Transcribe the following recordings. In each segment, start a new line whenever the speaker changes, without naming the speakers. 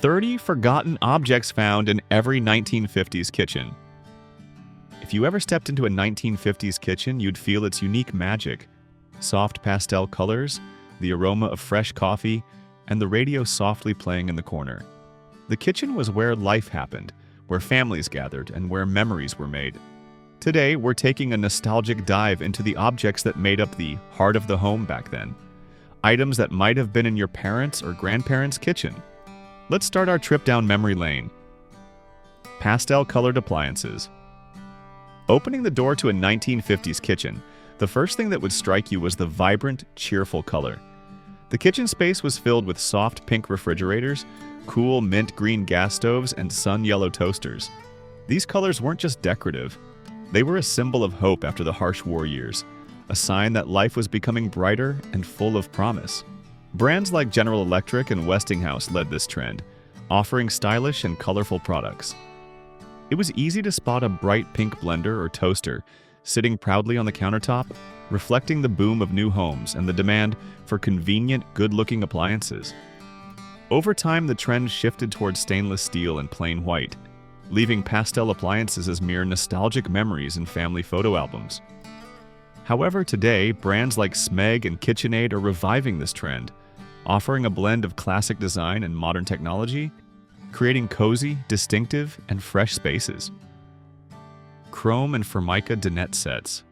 30 forgotten objects found in every 1950s kitchen. If you ever stepped into a 1950s kitchen, you'd feel its unique magic. Soft pastel colors, the aroma of fresh coffee, and the radio softly playing in the corner. The kitchen was where life happened, where families gathered, and where memories were made. Today, we're taking a nostalgic dive into the objects that made up the heart of the home back then. Items that might have been in your parents' or grandparents' kitchen. Let's start our trip down memory lane. Pastel-colored appliances. Opening the door to a 1950s kitchen, the first thing that would strike you was the vibrant, cheerful color. The kitchen space was filled with soft pink refrigerators, cool mint green gas stoves, and sun yellow toasters. These colors weren't just decorative. They were a symbol of hope after the harsh war years, a sign that life was becoming brighter and full of promise. Brands like General Electric and Westinghouse led this trend, offering stylish and colorful products. It was easy to spot a bright pink blender or toaster sitting proudly on the countertop, reflecting the boom of new homes and the demand for convenient, good-looking appliances. Over time, the trend shifted towards stainless steel and plain white, leaving pastel appliances as mere nostalgic memories in family photo albums. However, today, brands like Smeg and KitchenAid are reviving this trend, offering a blend of classic design and modern technology, creating cozy, distinctive, and fresh spaces. Chrome and Formica dinette sets.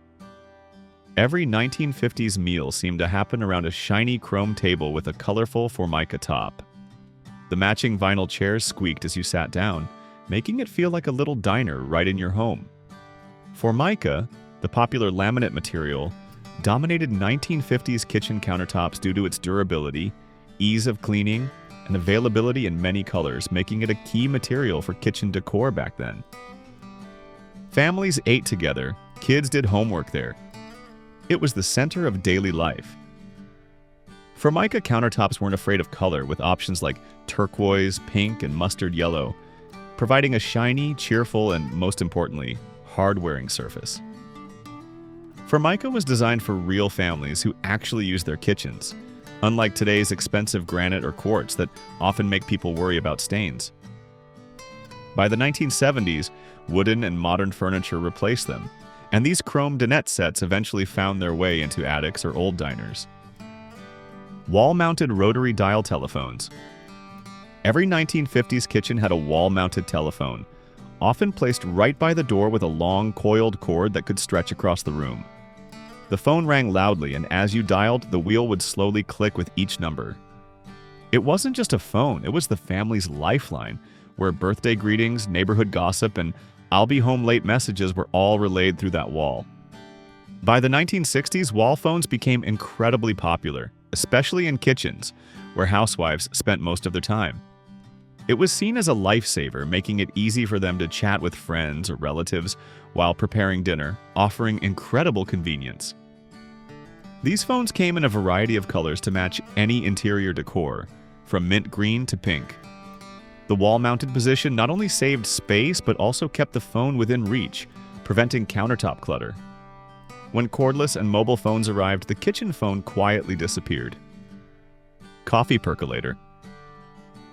Every 1950s meal seemed to happen around a shiny chrome table with a colorful Formica top. The matching vinyl chairs squeaked as you sat down, making it feel like a little diner right in your home. Formica, the popular laminate material, dominated 1950s kitchen countertops due to its durability, ease of cleaning, and availability in many colors, making it a key material for kitchen decor back then. Families ate together, kids did homework there. It was the center of daily life. Formica countertops weren't afraid of color, with options like turquoise, pink, and mustard yellow, providing a shiny, cheerful, and most importantly, hard-wearing surface. Formica was designed for real families who actually use their kitchens, unlike today's expensive granite or quartz that often make people worry about stains. By the 1970s, wooden and modern furniture replaced them, and these chrome dinette sets eventually found their way into attics or old diners. Wall-mounted rotary dial telephones. Every 1950s kitchen had a wall-mounted telephone, often placed right by the door with a long, coiled cord that could stretch across the room. The phone rang loudly, and as you dialed, the wheel would slowly click with each number. It wasn't just a phone, it was the family's lifeline, where birthday greetings, neighborhood gossip, and "I'll be home late" messages were all relayed through that wall. By the 1960s, wall phones became incredibly popular, especially in kitchens, where housewives spent most of their time. It was seen as a lifesaver, making it easy for them to chat with friends or relatives while preparing dinner, offering incredible convenience. These phones came in a variety of colors to match any interior decor, from mint green to pink. The wall-mounted position not only saved space but also kept the phone within reach, preventing countertop clutter. When cordless and mobile phones arrived, the kitchen phone quietly disappeared. Coffee percolator.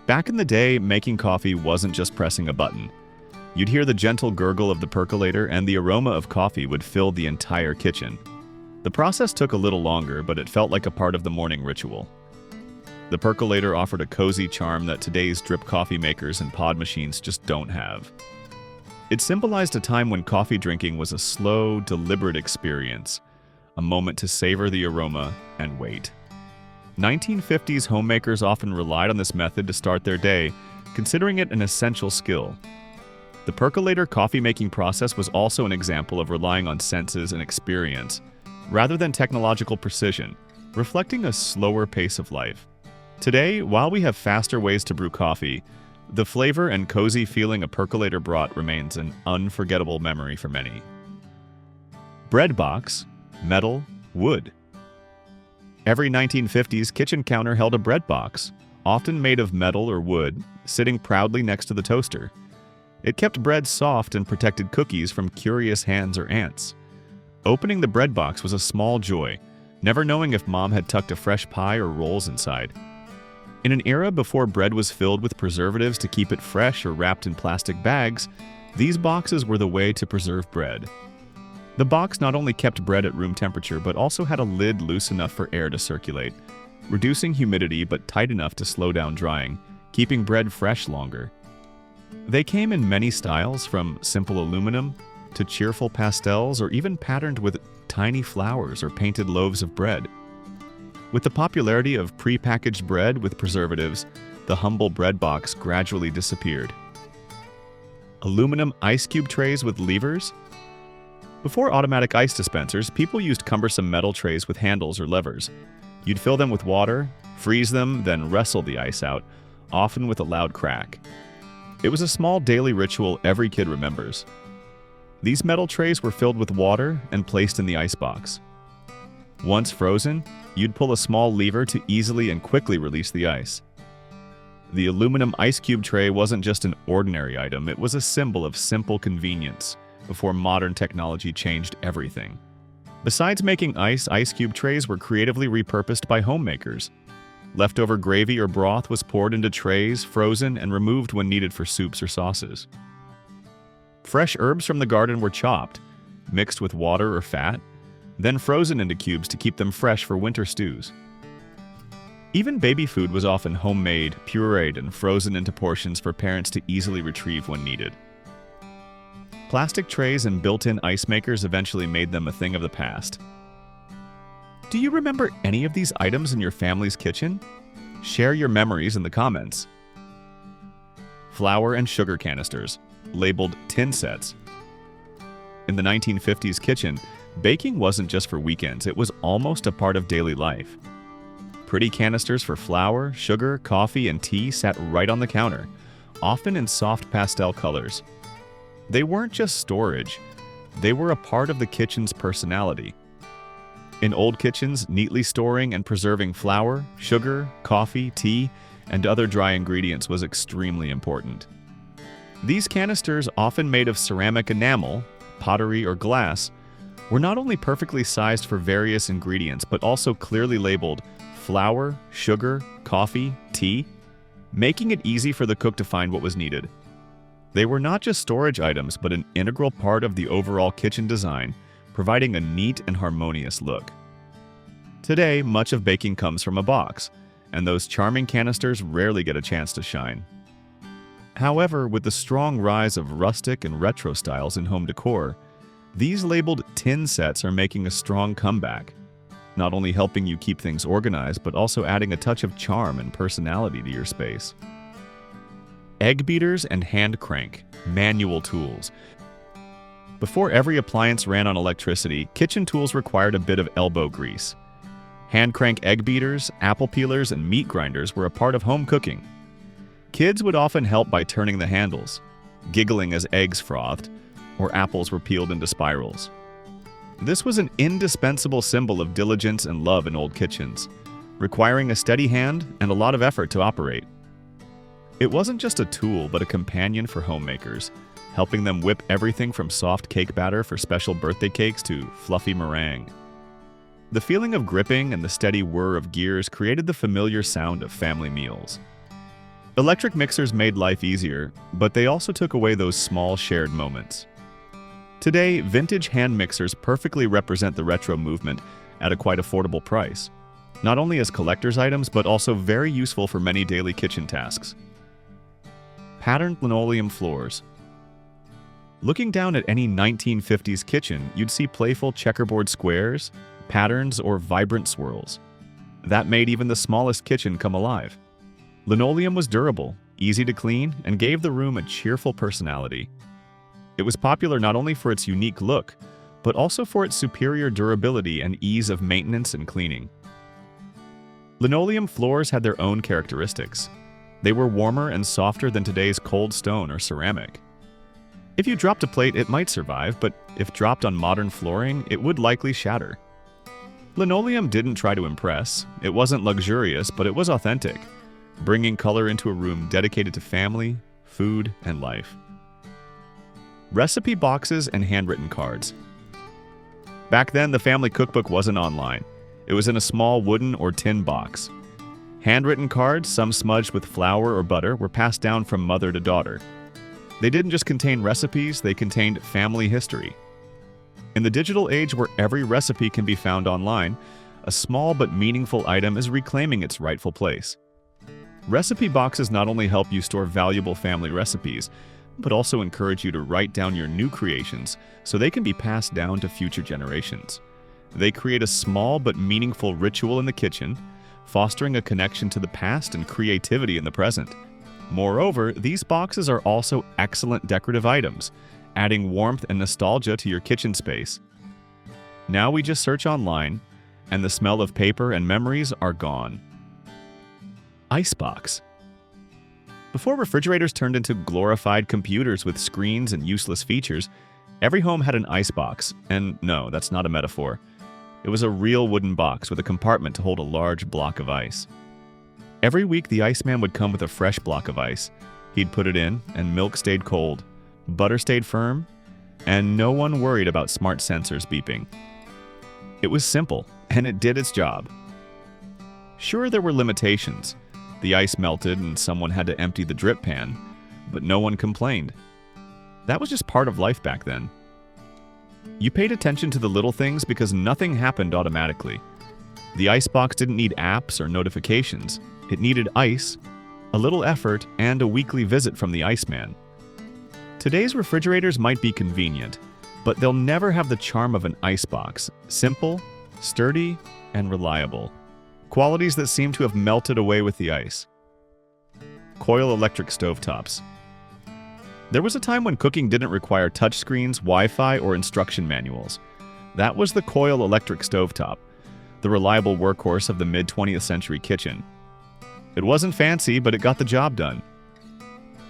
Back in the day, making coffee wasn't just pressing a button. You'd hear the gentle gurgle of the percolator, and the aroma of coffee would fill the entire kitchen. The process took a little longer, but it felt like a part of the morning ritual. The percolator offered a cozy charm that today's drip coffee makers and pod machines just don't have. It symbolized a time when coffee drinking was a slow, deliberate experience, a moment to savor the aroma and wait. 1950s homemakers often relied on this method to start their day, considering it an essential skill. The percolator coffee-making process was also an example of relying on senses and experience, rather than technological precision, reflecting a slower pace of life. Today, while we have faster ways to brew coffee, the flavor and cozy feeling a percolator brought remains an unforgettable memory for many. Bread box, metal, wood. Every 1950s kitchen counter held a bread box, often made of metal or wood, sitting proudly next to the toaster. It kept bread soft and protected cookies from curious hands or ants. Opening the bread box was a small joy, never knowing if mom had tucked a fresh pie or rolls inside. In an era before bread was filled with preservatives to keep it fresh or wrapped in plastic bags, these boxes were the way to preserve bread. The box not only kept bread at room temperature but also had a lid loose enough for air to circulate, reducing humidity but tight enough to slow down drying, keeping bread fresh longer. They came in many styles, from simple aluminum to cheerful pastels or even patterned with tiny flowers or painted loaves of bread. With the popularity of pre-packaged bread with preservatives, the humble bread box gradually disappeared. Aluminum ice cube trays with levers? Before automatic ice dispensers, people used cumbersome metal trays with handles or levers. You'd fill them with water, freeze them, then wrestle the ice out, often with a loud crack. It was a small daily ritual every kid remembers. These metal trays were filled with water and placed in the icebox. Once frozen, you'd pull a small lever to easily and quickly release the ice. The aluminum ice cube tray wasn't just an ordinary item, it was a symbol of simple convenience before modern technology changed everything. Besides making ice cube trays were creatively repurposed by homemakers. Leftover gravy or broth was poured into trays, frozen, and removed when needed for soups or sauces. Fresh herbs from the garden were chopped, mixed with water or fat, then frozen into cubes to keep them fresh for winter stews. Even baby food was often homemade, pureed, and frozen into portions for parents to easily retrieve when needed. Plastic trays and built-in ice makers eventually made them a thing of the past. Do you remember any of these items in your family's kitchen? Share your memories in the comments. Flour and sugar canisters, labeled tin sets. In the 1950s kitchen, baking wasn't just for weekends, it was almost a part of daily life. Pretty canisters for flour, sugar, coffee, and tea sat right on the counter, often in soft pastel colors. They weren't just storage, they were a part of the kitchen's personality. In old kitchens, neatly storing and preserving flour, sugar, coffee, tea, and other dry ingredients was extremely important. These canisters, often made of ceramic enamel, pottery, or glass, were not only perfectly sized for various ingredients, but also clearly labeled flour, sugar, coffee, tea, making it easy for the cook to find what was needed. They were not just storage items, but an integral part of the overall kitchen design, providing a neat and harmonious look. Today, much of baking comes from a box, and those charming canisters rarely get a chance to shine. However, with the strong rise of rustic and retro styles in home decor, these labeled tin sets are making a strong comeback, not only helping you keep things organized, but also adding a touch of charm and personality to your space. Egg beaters and hand crank, manual tools. Before every appliance ran on electricity, kitchen tools required a bit of elbow grease. Hand crank egg beaters, apple peelers, and meat grinders were a part of home cooking. Kids would often help by turning the handles, giggling as eggs frothed, or apples were peeled into spirals. This was an indispensable symbol of diligence and love in old kitchens, requiring a steady hand and a lot of effort to operate. It wasn't just a tool, but a companion for homemakers, helping them whip everything from soft cake batter for special birthday cakes to fluffy meringue. The feeling of gripping and the steady whir of gears created the familiar sound of family meals. Electric mixers made life easier, but they also took away those small shared moments. Today, vintage hand mixers perfectly represent the retro movement at a quite affordable price, not only as collector's items, but also very useful for many daily kitchen tasks. Patterned linoleum floors. Looking down at any 1950s kitchen, you'd see playful checkerboard squares, patterns, or vibrant swirls. That made even the smallest kitchen come alive. Linoleum was durable, easy to clean, and gave the room a cheerful personality. It was popular not only for its unique look, but also for its superior durability and ease of maintenance and cleaning. Linoleum floors had their own characteristics. They were warmer and softer than today's cold stone or ceramic. If you dropped a plate, it might survive, but if dropped on modern flooring, it would likely shatter. Linoleum didn't try to impress. It wasn't luxurious, but it was authentic, bringing color into a room dedicated to family, food, and life. Recipe boxes and handwritten cards. Back then, the family cookbook wasn't online. It was in a small wooden or tin box. Handwritten cards, some smudged with flour or butter, were passed down from mother to daughter. They didn't just contain recipes, they contained family history. In the digital age where every recipe can be found online, a small but meaningful item is reclaiming its rightful place. Recipe boxes not only help you store valuable family recipes, but also encourage you to write down your new creations so they can be passed down to future generations. They create a small but meaningful ritual in the kitchen, fostering a connection to the past and creativity in the present. Moreover, these boxes are also excellent decorative items, adding warmth and nostalgia to your kitchen space. Now we just search online, and the smell of paper and memories are gone. Icebox. Before refrigerators turned into glorified computers with screens and useless features, every home had an icebox, and no, that's not a metaphor. It was a real wooden box with a compartment to hold a large block of ice. Every week, the iceman would come with a fresh block of ice. He'd put it in, and milk stayed cold, butter stayed firm, and no one worried about smart sensors beeping. It was simple, and it did its job. Sure, there were limitations. The ice melted and someone had to empty the drip pan, but no one complained. That was just part of life back then. You paid attention to the little things because nothing happened automatically. The icebox didn't need apps or notifications. It needed ice, a little effort, and a weekly visit from the iceman. Today's refrigerators might be convenient, but they'll never have the charm of an icebox. Simple, sturdy, and reliable. Qualities that seem to have melted away with the ice. Coil electric stovetops. There was a time when cooking didn't require touchscreens, Wi-Fi, or instruction manuals. That was the Coil electric stovetop, the reliable workhorse of the mid-20th century kitchen. It wasn't fancy, but it got the job done.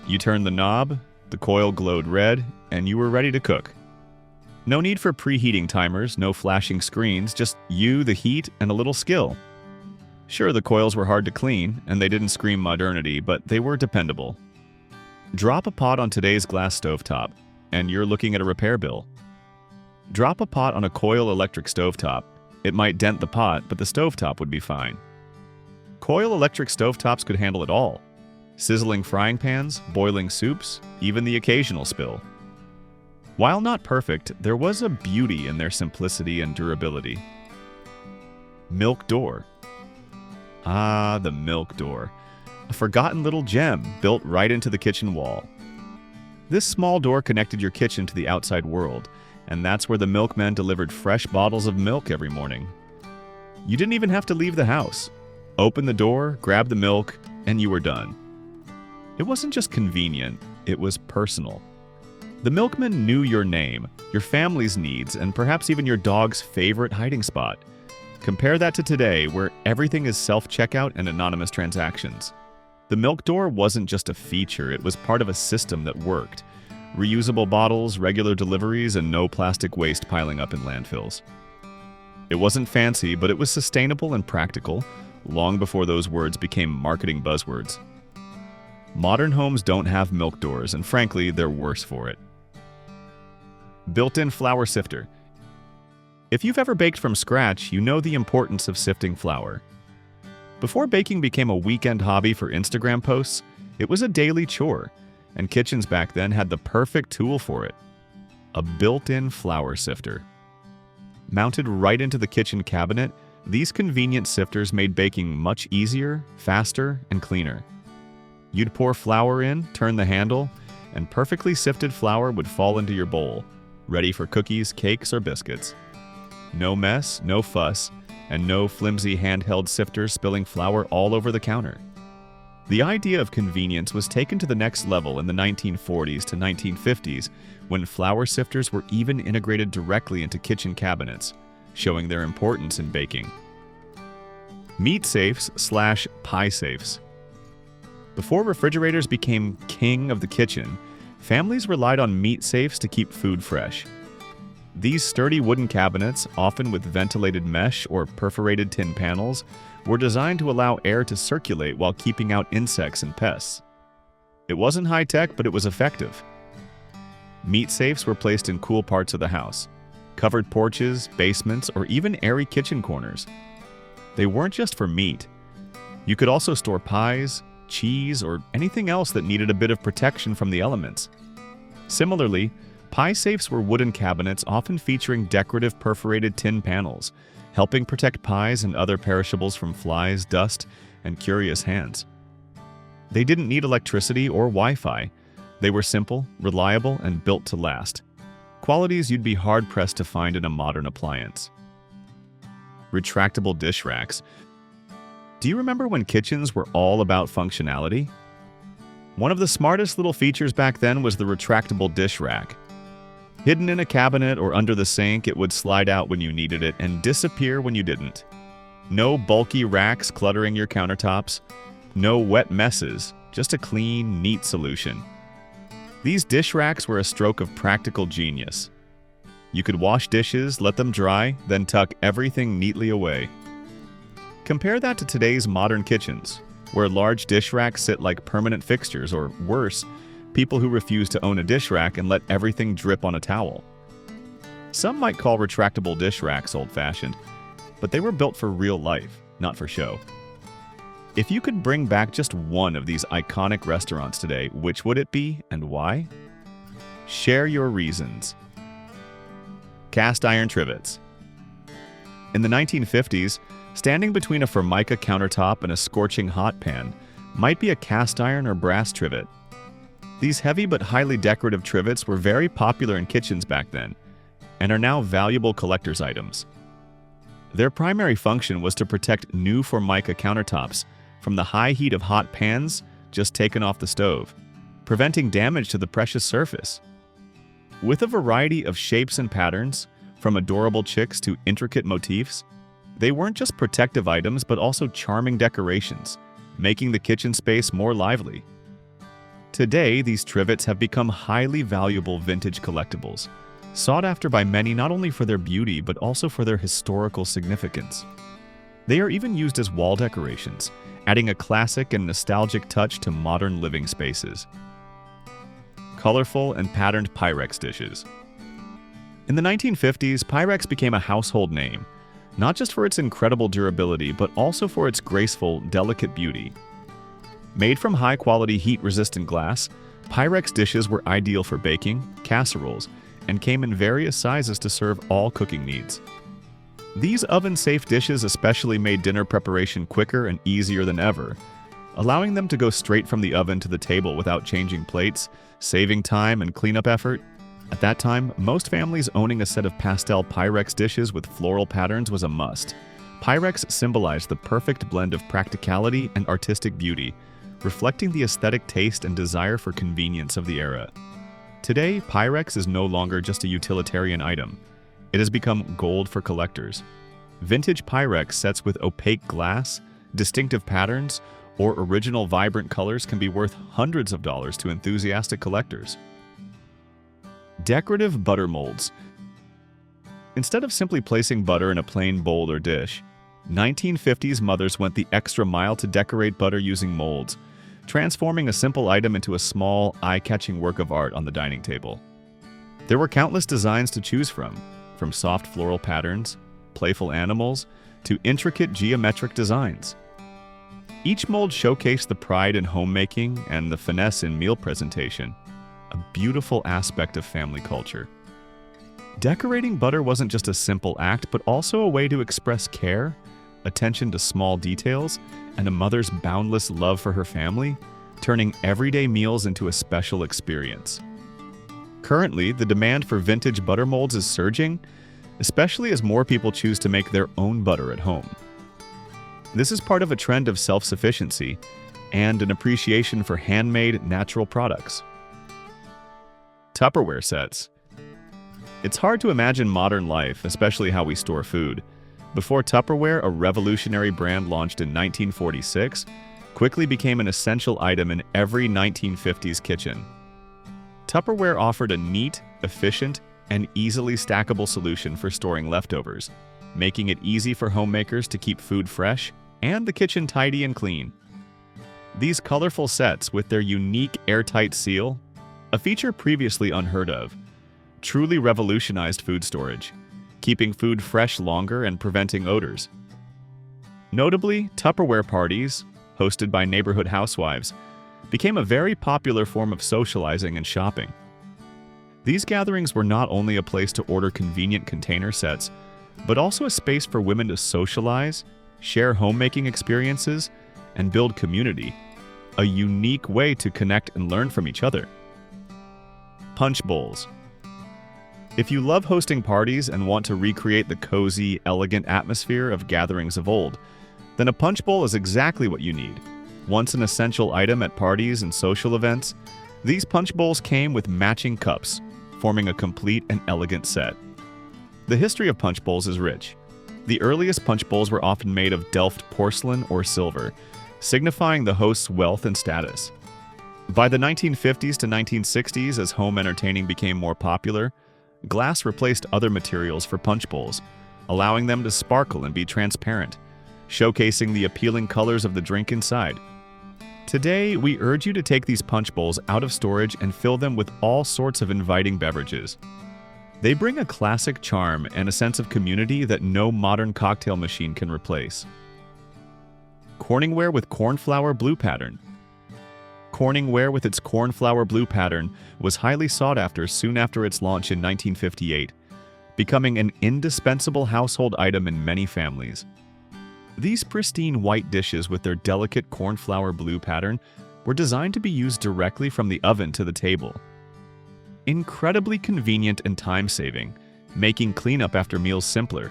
You turned the knob, the coil glowed red, and you were ready to cook. No need for preheating timers, no flashing screens, just you, the heat, and a little skill. Sure, the coils were hard to clean, and they didn't scream modernity, but they were dependable. Drop a pot on today's glass stovetop, and you're looking at a repair bill. Drop a pot on a Coil electric stovetop. It might dent the pot, but the stovetop would be fine. Coil electric stovetops could handle it all. Sizzling frying pans, boiling soups, even the occasional spill. While not perfect, there was a beauty in their simplicity and durability. Milk door. Ah, the milk door. A forgotten little gem built right into the kitchen wall. This small door connected your kitchen to the outside world, and that's where the milkman delivered fresh bottles of milk every morning. You didn't even have to leave the house. Open the door, grab the milk, and you were done. It wasn't just convenient, it was personal. The milkman knew your name, your family's needs, and perhaps even your dog's favorite hiding spot. Compare that to today, where everything is self-checkout and anonymous transactions. The milk door wasn't just a feature, it was part of a system that worked. Reusable bottles, regular deliveries, and no plastic waste piling up in landfills. It wasn't fancy, but it was sustainable and practical, long before those words became marketing buzzwords. Modern homes don't have milk doors, and frankly, they're worse for it. Built-in flour sifter. If you've ever baked from scratch, you know the importance of sifting flour. Before baking became a weekend hobby for Instagram posts, it was a daily chore, and kitchens back then had the perfect tool for it. A built-in flour sifter. Mounted right into the kitchen cabinet, these convenient sifters made baking much easier, faster, and cleaner. You'd pour flour in, turn the handle, and perfectly sifted flour would fall into your bowl, ready for cookies, cakes, or biscuits. No mess, no fuss, and no flimsy handheld sifters spilling flour all over the counter. The idea of convenience was taken to the next level in the 1940s to 1950s, when flour sifters were even integrated directly into kitchen cabinets, showing their importance in baking. Meat safes/pie safes. Before refrigerators became king of the kitchen, families relied on meat safes to keep food fresh. These sturdy wooden cabinets, often with ventilated mesh or perforated tin panels, were designed to allow air to circulate while keeping out insects and pests. It wasn't high-tech, but it was effective. Meat safes were placed in cool parts of the house, covered porches, basements, or even airy kitchen corners. They weren't just for meat. You could also store pies, cheese, or anything else that needed a bit of protection from the elements. Similarly, pie safes were wooden cabinets often featuring decorative perforated tin panels, helping protect pies and other perishables from flies, dust, and curious hands. They didn't need electricity or Wi-Fi. They were simple, reliable, and built to last. Qualities you'd be hard-pressed to find in a modern appliance. Retractable dish racks. Do you remember when kitchens were all about functionality? One of the smartest little features back then was the retractable dish rack. Hidden in a cabinet or under the sink, it would slide out when you needed it and disappear when you didn't. No bulky racks cluttering your countertops. No wet messes, just a clean, neat solution. These dish racks were a stroke of practical genius. You could wash dishes, let them dry, then tuck everything neatly away. Compare that to today's modern kitchens, where large dish racks sit like permanent fixtures, or worse, people who refuse to own a dish rack and let everything drip on a towel. Some might call retractable dish racks old-fashioned, but they were built for real life, not for show. If you could bring back just one of these iconic restaurants today, which would it be and why? Share your reasons. Cast iron trivets. In the 1950s, standing between a Formica countertop and a scorching hot pan might be a cast iron or brass trivet. These heavy but highly decorative trivets were very popular in kitchens back then, and are now valuable collector's items. Their primary function was to protect new Formica countertops from the high heat of hot pans just taken off the stove, preventing damage to the precious surface. With a variety of shapes and patterns, from adorable chicks to intricate motifs, they weren't just protective items but also charming decorations, making the kitchen space more lively. Today, these trivets have become highly valuable vintage collectibles, sought after by many not only for their beauty but also for their historical significance. They are even used as wall decorations, adding a classic and nostalgic touch to modern living spaces. Colorful and patterned Pyrex dishes. In the 1950s, Pyrex became a household name, not just for its incredible durability, but also for its graceful, delicate beauty. Made from high-quality heat-resistant glass, Pyrex dishes were ideal for baking, casseroles, and came in various sizes to serve all cooking needs. These oven-safe dishes especially made dinner preparation quicker and easier than ever, allowing them to go straight from the oven to the table without changing plates, saving time and cleanup effort. At that time, most families owning a set of pastel Pyrex dishes with floral patterns was a must. Pyrex symbolized the perfect blend of practicality and artistic beauty, reflecting the aesthetic taste and desire for convenience of the era. Today, Pyrex is no longer just a utilitarian item. It has become gold for collectors. Vintage Pyrex sets with opaque glass, distinctive patterns, or original vibrant colors can be worth hundreds of dollars to enthusiastic collectors. Decorative butter molds. Instead of simply placing butter in a plain bowl or dish, 1950s mothers went the extra mile to decorate butter using molds, transforming a simple item into a small, eye-catching work of art on the dining table. There were countless designs to choose from soft floral patterns, playful animals, to intricate geometric designs. Each mold showcased the pride in homemaking and the finesse in meal presentation, a beautiful aspect of family culture. Decorating butter wasn't just a simple act, but also a way to express care, attention to small details, and a mother's boundless love for her family, turning everyday meals into a special experience. Currently, the demand for vintage butter molds is surging, especially as more people choose to make their own butter at home. This is part of a trend of self-sufficiency and an appreciation for handmade, natural products. Tupperware sets. It's hard to imagine modern life, especially how we store food, before Tupperware, a revolutionary brand launched in 1946, quickly became an essential item in every 1950s kitchen. Tupperware offered a neat, efficient, and easily stackable solution for storing leftovers, making it easy for homemakers to keep food fresh and the kitchen tidy and clean. These colorful sets, with their unique airtight seal, a feature previously unheard of, truly revolutionized food storage, keeping food fresh longer and preventing odors. Notably, Tupperware parties, hosted by neighborhood housewives, became a very popular form of socializing and shopping. These gatherings were not only a place to order convenient container sets, but also a space for women to socialize, share homemaking experiences, and build community, a unique way to connect and learn from each other. Punch bowls. If you love hosting parties and want to recreate the cozy, elegant atmosphere of gatherings of old, then a punch bowl is exactly what you need. Once an essential item at parties and social events, these punch bowls came with matching cups, forming a complete and elegant set. The history of punch bowls is rich. The earliest punch bowls were often made of Delft porcelain or silver, signifying the host's wealth and status. By the 1950s to 1960s, as home entertaining became more popular, glass replaced other materials for punch bowls, allowing them to sparkle and be transparent, showcasing the appealing colors of the drink inside. Today, we urge you to take these punch bowls out of storage and fill them with all sorts of inviting beverages. They bring a classic charm and a sense of community that no modern cocktail machine can replace. Corningware with cornflower blue pattern. Corningware with its cornflower blue pattern was highly sought after soon after its launch in 1958, becoming an indispensable household item in many families. These pristine white dishes with their delicate cornflower blue pattern were designed to be used directly from the oven to the table. Incredibly convenient and time-saving, making cleanup after meals simpler.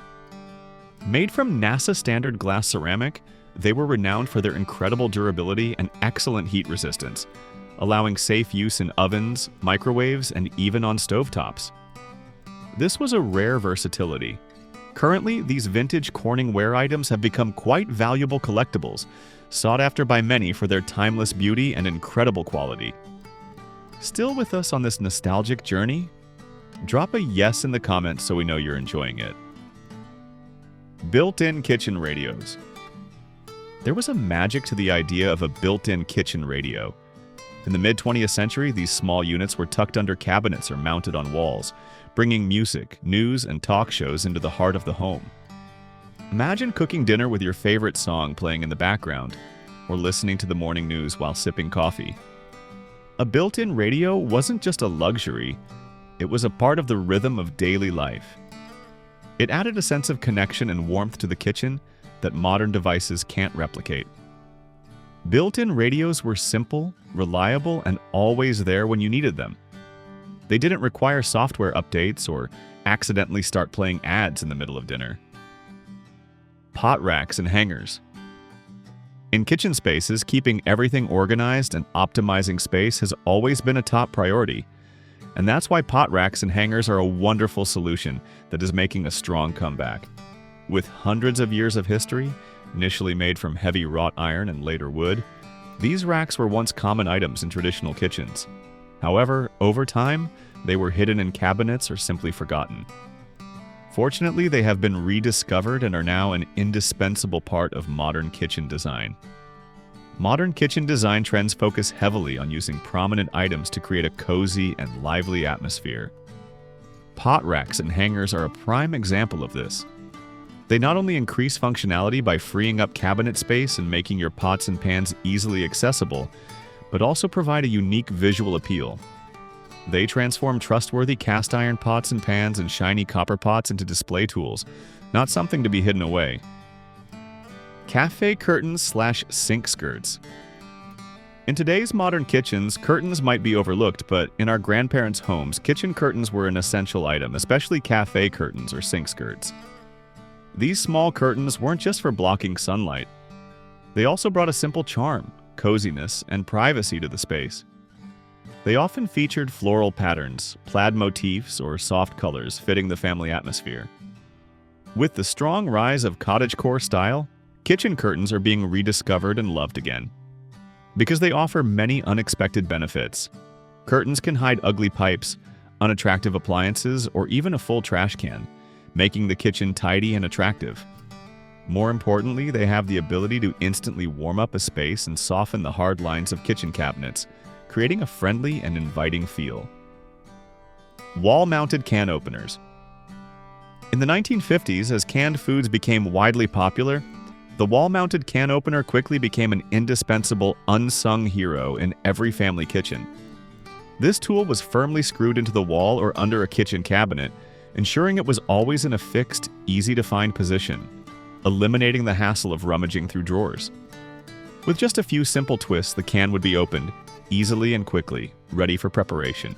Made from NASA standard glass ceramic, they were renowned for their incredible durability and excellent heat resistance, allowing safe use in ovens, microwaves, and even on stovetops. This was a rare versatility. Currently, these vintage Corningware items have become quite valuable collectibles, sought after by many for their timeless beauty and incredible quality. Still with us on this nostalgic journey? Drop a yes in the comments so we know you're enjoying it. Built-in kitchen radios. There was a magic to the idea of a built-in kitchen radio. In the mid-20th century, these small units were tucked under cabinets or mounted on walls, bringing music, news, and talk shows into the heart of the home. Imagine cooking dinner with your favorite song playing in the background, or listening to the morning news while sipping coffee. A built-in radio wasn't just a luxury, it was a part of the rhythm of daily life. It added a sense of connection and warmth to the kitchen that modern devices can't replicate. Built-in radios were simple, reliable, and always there when you needed them. They didn't require software updates or accidentally start playing ads in the middle of dinner. Pot racks and hangers. In kitchen spaces, keeping everything organized and optimizing space has always been a top priority. And that's why pot racks and hangers are a wonderful solution that is making a strong comeback. With hundreds of years of history, initially made from heavy wrought iron and later wood, these racks were once common items in traditional kitchens. However, over time, they were hidden in cabinets or simply forgotten. Fortunately, they have been rediscovered and are now an indispensable part of modern kitchen design. Modern kitchen design trends focus heavily on using prominent items to create a cozy and lively atmosphere. Pot racks and hangers are a prime example of this. They not only increase functionality by freeing up cabinet space and making your pots and pans easily accessible, but also provide a unique visual appeal. They transform trustworthy cast iron pots and pans and shiny copper pots into display tools, not something to be hidden away. Cafe curtains/sink skirts. In today's modern kitchens, curtains might be overlooked, but in our grandparents' homes, kitchen curtains were an essential item, especially cafe curtains or sink skirts. These small curtains weren't just for blocking sunlight. They also brought a simple charm, coziness, and privacy to the space. They often featured floral patterns, plaid motifs, or soft colors fitting the family atmosphere. With the strong rise of cottagecore style, kitchen curtains are being rediscovered and loved again. Because they offer many unexpected benefits. Curtains can hide ugly pipes, unattractive appliances, or even a full trash can, making the kitchen tidy and attractive. More importantly, they have the ability to instantly warm up a space and soften the hard lines of kitchen cabinets, creating a friendly and inviting feel. Wall-mounted can openers. In the 1950s, as canned foods became widely popular, The wall-mounted can opener quickly became an indispensable, unsung hero in every family kitchen. This tool was firmly screwed into the wall or under a kitchen cabinet, ensuring it was always in a fixed, easy-to-find position, eliminating the hassle of rummaging through drawers. With just a few simple twists, the can would be opened, easily and quickly, ready for preparation.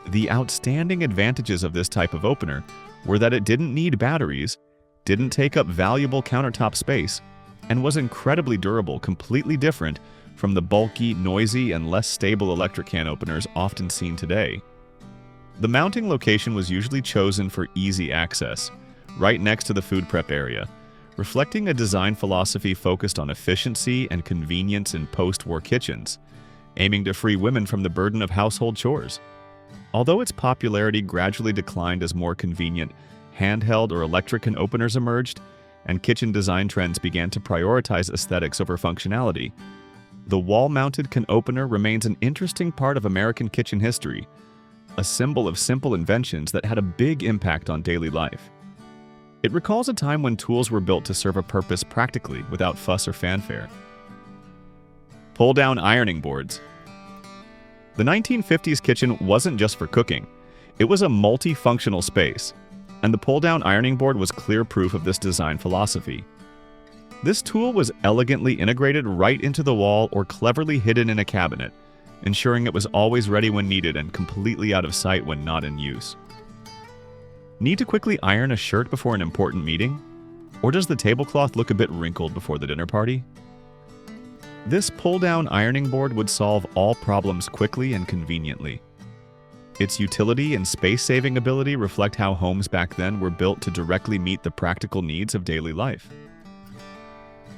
The outstanding advantages of this type of opener were that it didn't need batteries, didn't take up valuable countertop space, and was incredibly durable, completely different from the bulky, noisy, and less stable electric can openers often seen today. The mounting location was usually chosen for easy access, right next to the food prep area, reflecting a design philosophy focused on efficiency and convenience in post-war kitchens, aiming to free women from the burden of household chores. Although its popularity gradually declined as more convenient handheld or electric can openers emerged, and kitchen design trends began to prioritize aesthetics over functionality, the wall-mounted can opener remains an interesting part of American kitchen history, a symbol of simple inventions that had a big impact on daily life. It recalls a time when tools were built to serve a purpose practically, without fuss or fanfare. Pull-down ironing boards. The 1950s kitchen wasn't just for cooking. It was a multifunctional space, and the pull-down ironing board was clear proof of this design philosophy. This tool was elegantly integrated right into the wall or cleverly hidden in a cabinet, ensuring it was always ready when needed and completely out of sight when not in use. Need to quickly iron a shirt before an important meeting? Or does the tablecloth look a bit wrinkled before the dinner party? This pull-down ironing board would solve all problems quickly and conveniently. Its utility and space-saving ability reflect how homes back then were built to directly meet the practical needs of daily life.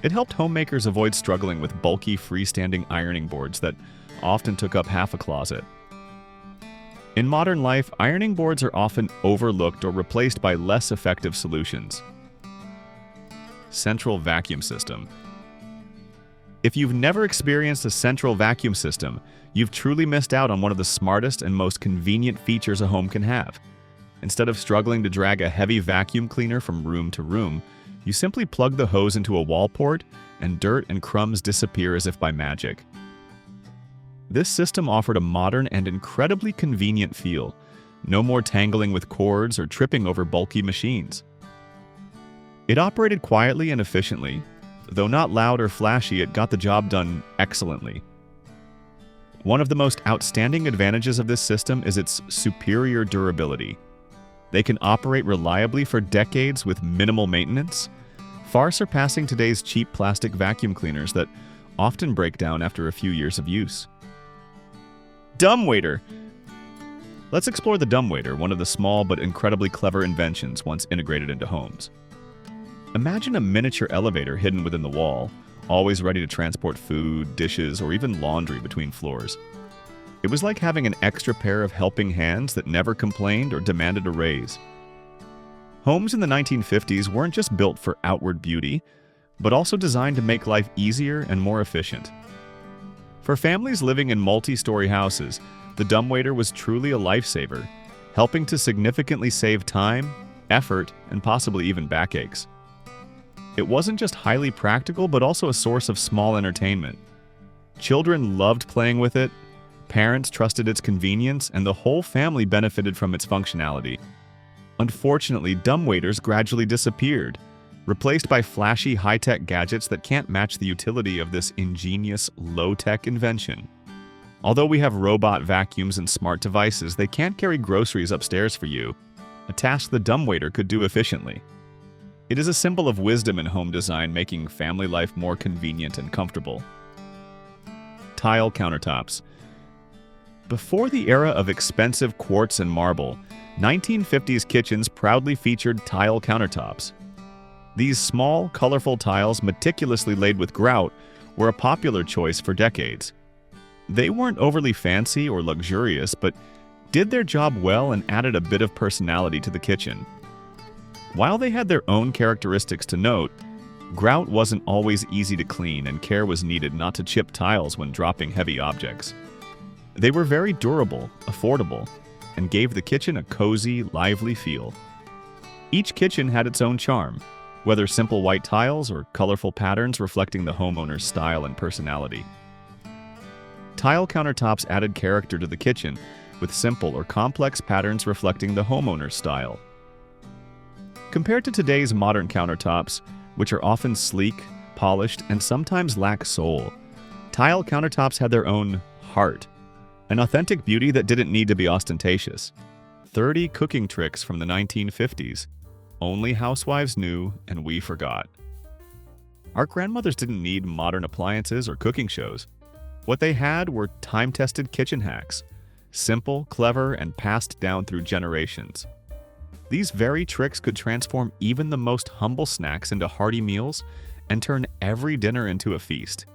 It helped homemakers avoid struggling with bulky freestanding ironing boards that often took up half a closet. In modern life, ironing boards are often overlooked or replaced by less effective solutions. Central vacuum system. If you've never experienced a central vacuum system, you've truly missed out on one of the smartest and most convenient features a home can have. Instead of struggling to drag a heavy vacuum cleaner from room to room, you simply plug the hose into a wall port, and dirt and crumbs disappear as if by magic. This system offered a modern and incredibly convenient feel. No more tangling with cords or tripping over bulky machines. It operated quietly and efficiently. Though not loud or flashy, it got the job done excellently. One of the most outstanding advantages of this system is its superior durability. They can operate reliably for decades with minimal maintenance, far surpassing today's cheap plastic vacuum cleaners that often break down after a few years of use. Dumbwaiter. Let's explore the dumbwaiter, one of the small but incredibly clever inventions once integrated into homes. Imagine a miniature elevator hidden within the wall, always ready to transport food, dishes, or even laundry between floors. It was like having an extra pair of helping hands that never complained or demanded a raise. Homes in the 1950s weren't just built for outward beauty, but also designed to make life easier and more efficient. For families living in multi-story houses, the dumbwaiter was truly a lifesaver, helping to significantly save time, effort, and possibly even backaches. It wasn't just highly practical, but also a source of small entertainment. Children loved playing with it, parents trusted its convenience, and the whole family benefited from its functionality. Unfortunately, dumbwaiters gradually disappeared, replaced by flashy high-tech gadgets that can't match the utility of this ingenious, low-tech invention. Although we have robot vacuums and smart devices, they can't carry groceries upstairs for you, a task the dumbwaiter could do efficiently. It is a symbol of wisdom in home design, making family life more convenient and comfortable. Tile countertops. Before the era of expensive quartz and marble, 1950s kitchens proudly featured tile countertops. These small, colorful tiles, meticulously laid with grout, were a popular choice for decades. They weren't overly fancy or luxurious, but did their job well and added a bit of personality to the kitchen. While they had their own characteristics to note, grout wasn't always easy to clean and care was needed not to chip tiles when dropping heavy objects. They were very durable, affordable, and gave the kitchen a cozy, lively feel. Each kitchen had its own charm. whether simple white tiles or colorful patterns reflecting the homeowner's style and personality. Tile countertops added character to the kitchen, with simple or complex patterns reflecting the homeowner's style. Compared to today's modern countertops, which are often sleek, polished, and sometimes lack soul, tile countertops had their own heart, an authentic beauty that didn't need to be ostentatious. 30 cooking tricks from the 1950s. Only housewives knew and we forgot. Our grandmothers didn't need modern appliances or cooking shows. What they had were time-tested kitchen hacks, simple, clever, and passed down through generations. These very tricks could transform even the most humble snacks into hearty meals and turn every dinner into a feast.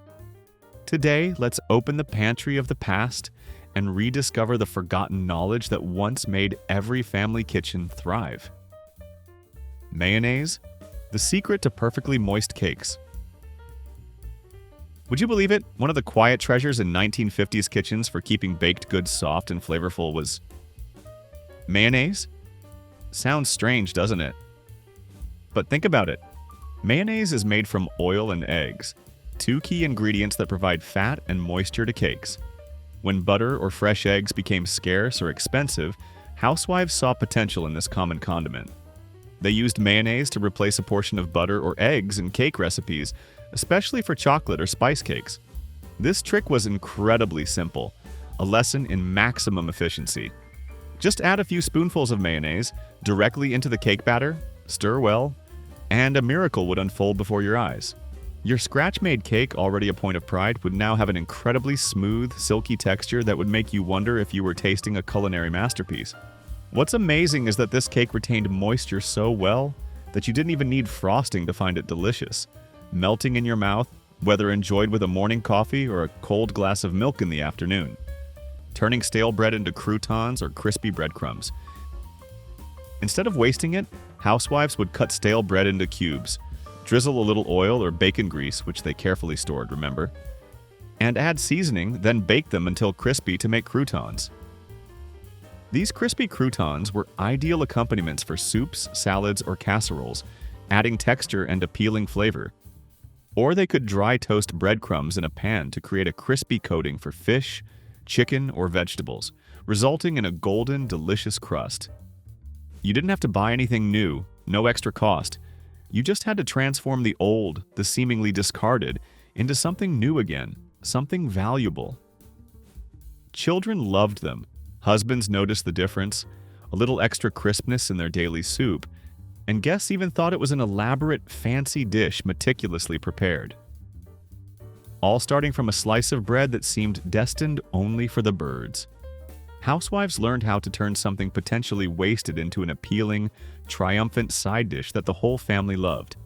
Today, let's open the pantry of the past and rediscover the forgotten knowledge that once made every family kitchen thrive. Mayonnaise, the secret to perfectly moist cakes. Would you believe it? One of the quiet treasures in 1950s kitchens for keeping baked goods soft and flavorful was mayonnaise? Sounds strange, doesn't it? But think about it. Mayonnaise is made from oil and eggs, two key ingredients that provide fat and moisture to cakes. When butter or fresh eggs became scarce or expensive, housewives saw potential in this common condiment. They used mayonnaise to replace a portion of butter or eggs in cake recipes, especially for chocolate or spice cakes. This trick was incredibly simple, a lesson in maximum efficiency. Just add a few spoonfuls of mayonnaise directly into the cake batter, stir well, and a miracle would unfold before your eyes. Your scratch-made cake, already a point of pride, would now have an incredibly smooth, silky texture that would make you wonder if you were tasting a culinary masterpiece. What's amazing is that this cake retained moisture so well that you didn't even need frosting to find it delicious, melting in your mouth, whether enjoyed with a morning coffee or a cold glass of milk in the afternoon, turning stale bread into croutons or crispy breadcrumbs. Instead of wasting it, housewives would cut stale bread into cubes, drizzle a little oil or bacon grease, which they carefully stored, remember, and add seasoning, then bake them until crispy to make croutons. These crispy croutons were ideal accompaniments for soups, salads, or casseroles, adding texture and appealing flavor. Or they could dry toast breadcrumbs in a pan to create a crispy coating for fish, chicken, or vegetables, resulting in a golden, delicious crust. You didn't have to buy anything new, no extra cost. You just had to transform the old, the seemingly discarded, into something new again, something valuable. Children loved them. Husbands noticed the difference, a little extra crispness in their daily soup, and guests even thought it was an elaborate, fancy dish meticulously prepared. All starting from a slice of bread that seemed destined only for the birds. Housewives learned how to turn something potentially wasted into an appealing, triumphant side dish that the whole family loved.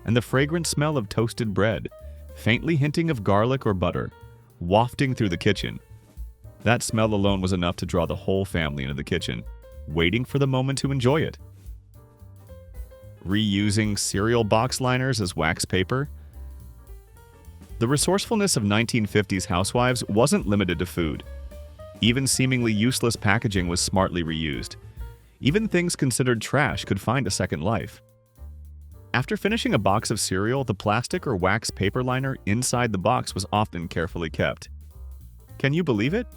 And the fragrant smell of toasted bread, faintly hinting of garlic or butter, wafting through the kitchen. That smell alone was enough to draw the whole family into the kitchen, waiting for the moment to enjoy it. Reusing cereal box liners as wax paper. The resourcefulness of 1950s housewives wasn't limited to food. Even seemingly useless packaging was smartly reused. Even things considered trash could find a second life. After finishing a box of cereal, the plastic or wax paper liner inside the box was often carefully kept. Can you believe it?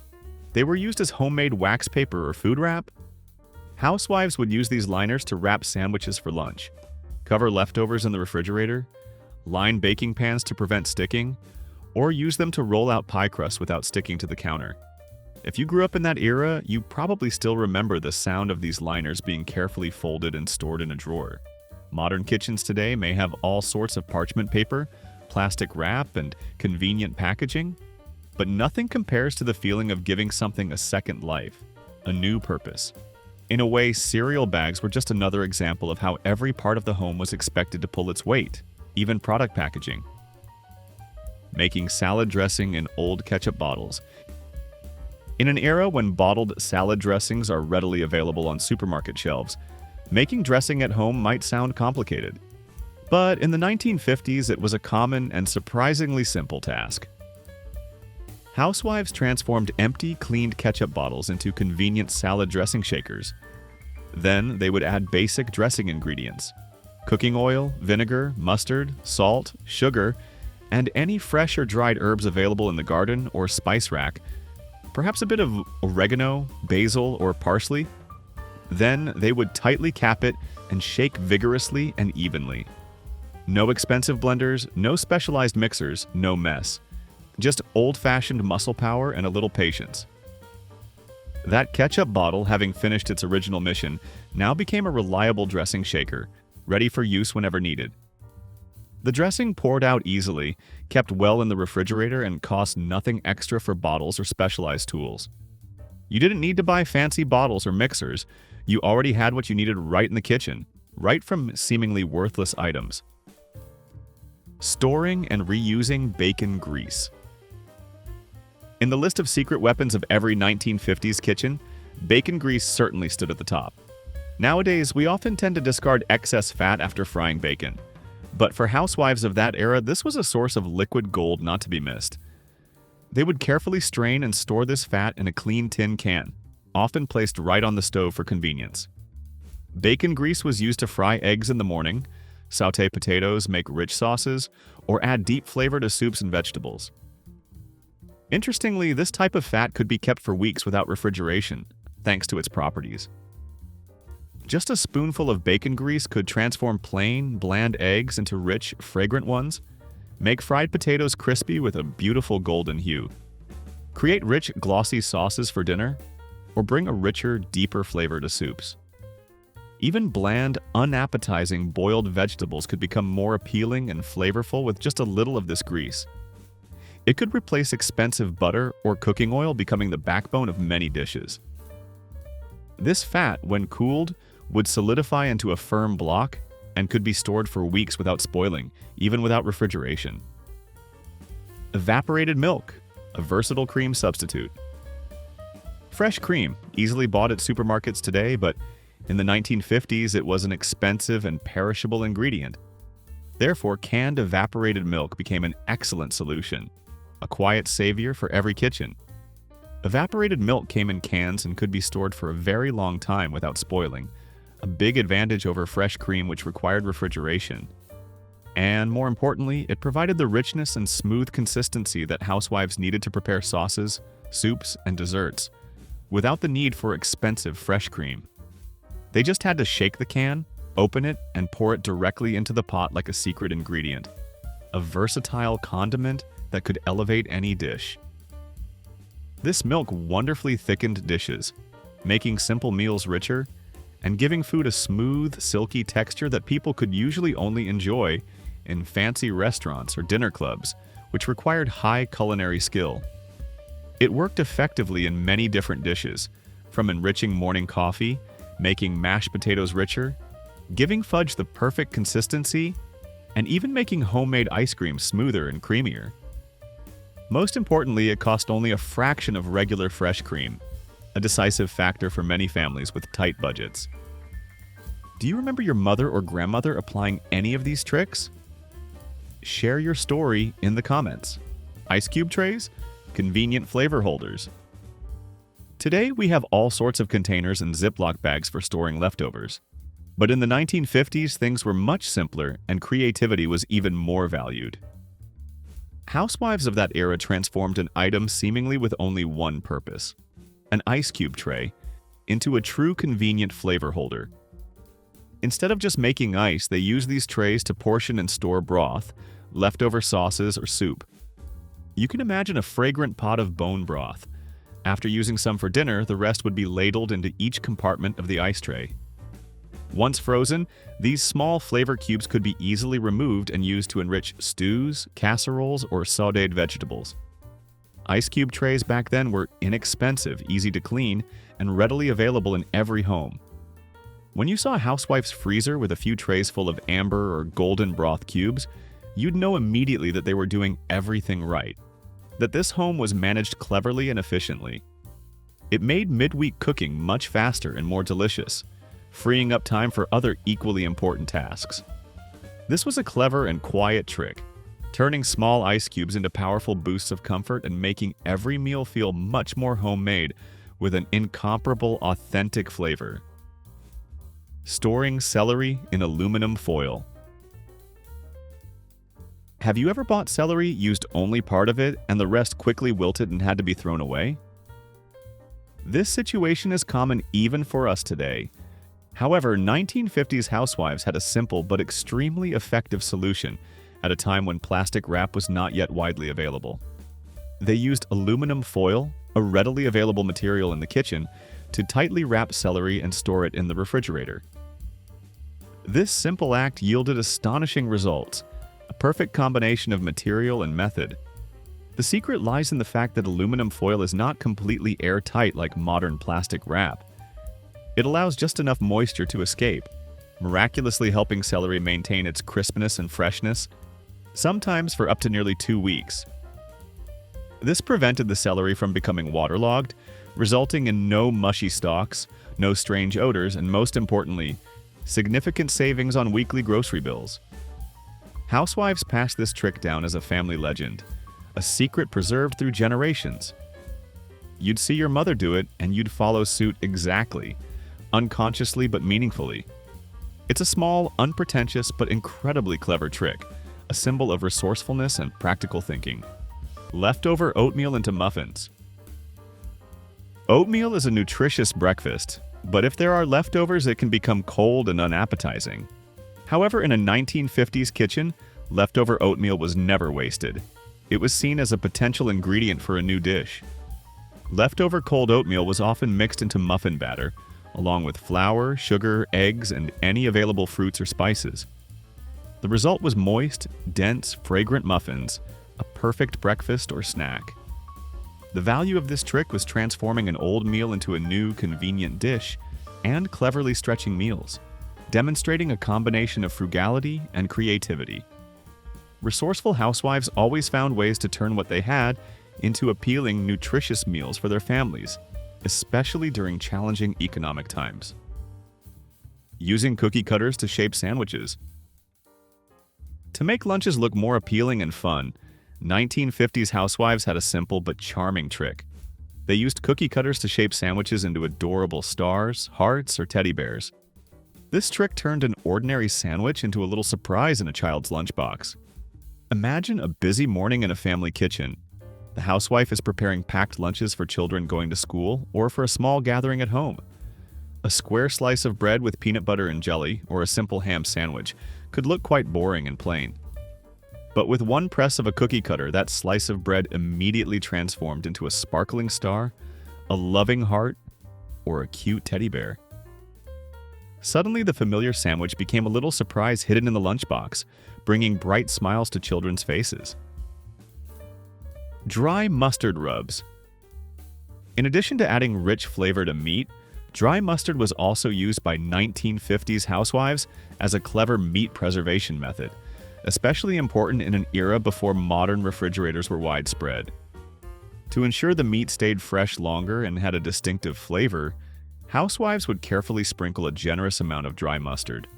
They were used as homemade wax paper or food wrap. Housewives would use these liners to wrap sandwiches for lunch, cover leftovers in the refrigerator, line baking pans to prevent sticking, or use them to roll out pie crust without sticking to the counter. If you grew up in that era, you probably still remember the sound of these liners being carefully folded and stored in a drawer. Modern kitchens today may have all sorts of parchment paper, plastic wrap, and convenient packaging, but nothing compares to the feeling of giving something a second life, a new purpose. In a way, cereal bags were just another example of how every part of the home was expected to pull its weight, even product packaging. Making salad dressing in old ketchup bottles. In an era when bottled salad dressings are readily available on supermarket shelves, making dressing at home might sound complicated. But in the 1950s, it was a common and surprisingly simple task. Housewives transformed empty, cleaned ketchup bottles into convenient salad dressing shakers. Then they would add basic dressing ingredients: cooking oil, vinegar, mustard, salt, sugar, and any fresh or dried herbs available in the garden or spice rack, perhaps a bit of oregano, basil, or parsley. Then they would tightly cap it and shake vigorously and evenly. No expensive blenders, no specialized mixers, no mess. Just old-fashioned muscle power and a little patience. That ketchup bottle, having finished its original mission, now became a reliable dressing shaker, ready for use whenever needed. The dressing poured out easily, kept well in the refrigerator, and cost nothing extra for bottles or specialized tools. You didn't need to buy fancy bottles or mixers. You already had what you needed right in the kitchen, right from seemingly worthless items. Storing and reusing bacon grease. In the list of secret weapons of every 1950s kitchen, bacon grease certainly stood at the top. Nowadays, we often tend to discard excess fat after frying bacon. But for housewives of that era, this was a source of liquid gold not to be missed. They would carefully strain and store this fat in a clean tin can, often placed right on the stove for convenience. Bacon grease was used to fry eggs in the morning, sauté potatoes, make rich sauces, or add deep flavor to soups and vegetables. Interestingly, this type of fat could be kept for weeks without refrigeration, thanks to its properties. Just a spoonful of bacon grease could transform plain, bland eggs into rich, fragrant ones, make fried potatoes crispy with a beautiful golden hue, create rich, glossy sauces for dinner, or bring a richer, deeper flavor to soups. Even bland, unappetizing boiled vegetables could become more appealing and flavorful with just a little of this grease. It could replace expensive butter or cooking oil, becoming the backbone of many dishes. This fat, when cooled, would solidify into a firm block and could be stored for weeks without spoiling, even without refrigeration. Evaporated milk, a versatile cream substitute. Fresh cream, easily bought at supermarkets today, but in the 1950s it was an expensive and perishable ingredient. Therefore, canned evaporated milk became an excellent solution, a quiet savior for every kitchen. Evaporated milk came in cans and could be stored for a very long time without spoiling, a big advantage over fresh cream which required refrigeration. And more importantly, it provided the richness and smooth consistency that housewives needed to prepare sauces, soups, and desserts, without the need for expensive fresh cream. They just had to shake the can, open it, and pour it directly into the pot like a secret ingredient, a versatile condiment that could elevate any dish. This milk wonderfully thickened dishes, making simple meals richer and giving food a smooth, silky texture that people could usually only enjoy in fancy restaurants or dinner clubs, which required high culinary skill. It worked effectively in many different dishes, from enriching morning coffee, making mashed potatoes richer, giving fudge the perfect consistency, and even making homemade ice cream smoother and creamier. Most importantly, it cost only a fraction of regular fresh cream, a decisive factor for many families with tight budgets. Do you remember your mother or grandmother applying any of these tricks? Share your story in the comments. Ice cube trays? Convenient flavor holders. Today, we have all sorts of containers and Ziploc bags for storing leftovers. But in the 1950s, things were much simpler and creativity was even more valued. Housewives of that era transformed an item seemingly with only one purpose, an ice cube tray, into a true convenient flavor holder. Instead of just making ice, they used these trays to portion and store broth, leftover sauces, or soup. You can imagine a fragrant pot of bone broth. After using some for dinner, the rest would be ladled into each compartment of the ice tray. Once frozen, these small flavor cubes could be easily removed and used to enrich stews, casseroles, or sautéed vegetables. Ice cube trays back then were inexpensive, easy to clean, and readily available in every home. When you saw a housewife's freezer with a few trays full of amber or golden broth cubes, you'd know immediately that they were doing everything right, that this home was managed cleverly and efficiently. It made midweek cooking much faster and more delicious, freeing up time for other equally important tasks. This was a clever and quiet trick, turning small ice cubes into powerful boosts of comfort and making every meal feel much more homemade with an incomparable, authentic flavor. Storing celery in aluminum foil. Have you ever bought celery, used only part of it, and the rest quickly wilted and had to be thrown away? This situation is common even for us today. However, 1950s housewives had a simple but extremely effective solution at a time when plastic wrap was not yet widely available. They used aluminum foil, a readily available material in the kitchen, to tightly wrap celery and store it in the refrigerator. This simple act yielded astonishing results, a perfect combination of material and method. The secret lies in the fact that aluminum foil is not completely airtight like modern plastic wrap. It allows just enough moisture to escape, miraculously helping celery maintain its crispness and freshness, sometimes for up to nearly 2 weeks. This prevented the celery from becoming waterlogged, resulting in no mushy stalks, no strange odors, and most importantly, significant savings on weekly grocery bills. Housewives passed this trick down as a family legend, a secret preserved through generations. You'd see your mother do it, and you'd follow suit exactly, unconsciously but meaningfully. It's a small, unpretentious, but incredibly clever trick, a symbol of resourcefulness and practical thinking. Leftover oatmeal into muffins. Oatmeal is a nutritious breakfast, but if there are leftovers, it can become cold and unappetizing. However, in a 1950s kitchen, leftover oatmeal was never wasted. It was seen as a potential ingredient for a new dish. Leftover cold oatmeal was often mixed into muffin batter, along with flour, sugar, eggs, and any available fruits or spices. The result was moist, dense, fragrant muffins, a perfect breakfast or snack. The value of this trick was transforming an old meal into a new, convenient dish and cleverly stretching meals, demonstrating a combination of frugality and creativity. Resourceful housewives always found ways to turn what they had into appealing, nutritious meals for their families, especially during challenging economic times. Using cookie cutters to shape sandwiches. To make lunches look more appealing and fun, 1950s housewives had a simple but charming trick. They used cookie cutters to shape sandwiches into adorable stars, hearts, or teddy bears. This trick turned an ordinary sandwich into a little surprise in a child's lunchbox. Imagine a busy morning in a family kitchen. The housewife is preparing packed lunches for children going to school or for a small gathering at home. A square slice of bread with peanut butter and jelly, or a simple ham sandwich, could look quite boring and plain. But with one press of a cookie cutter, that slice of bread immediately transformed into a sparkling star, a loving heart, or a cute teddy bear. Suddenly, the familiar sandwich became a little surprise hidden in the lunchbox, bringing bright smiles to children's faces. Dry mustard rubs. In addition to adding rich flavor to meat, dry mustard was also used by 1950s housewives as a clever meat preservation method, especially important in an era before modern refrigerators were widespread. To ensure the meat stayed fresh longer and had a distinctive flavor, housewives would carefully sprinkle a generous amount of dry mustard.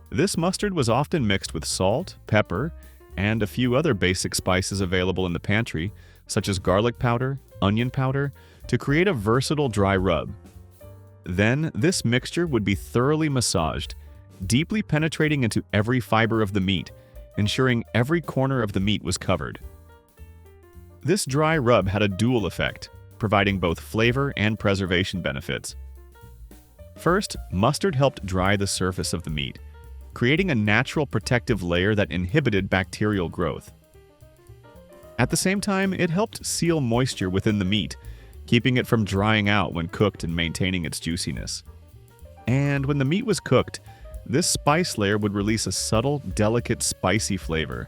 This mustard was often mixed with salt, pepper, and a few other basic spices available in the pantry, such as garlic powder, onion powder, to create a versatile dry rub. Then, this mixture would be thoroughly massaged, deeply penetrating into every fiber of the meat, ensuring every corner of the meat was covered. This dry rub had a dual effect, providing both flavor and preservation benefits. First, mustard helped dry the surface of the meat, creating a natural protective layer that inhibited bacterial growth. At the same time, it helped seal moisture within the meat, keeping it from drying out when cooked and maintaining its juiciness. And when the meat was cooked, this spice layer would release a subtle, delicate, spicy flavor,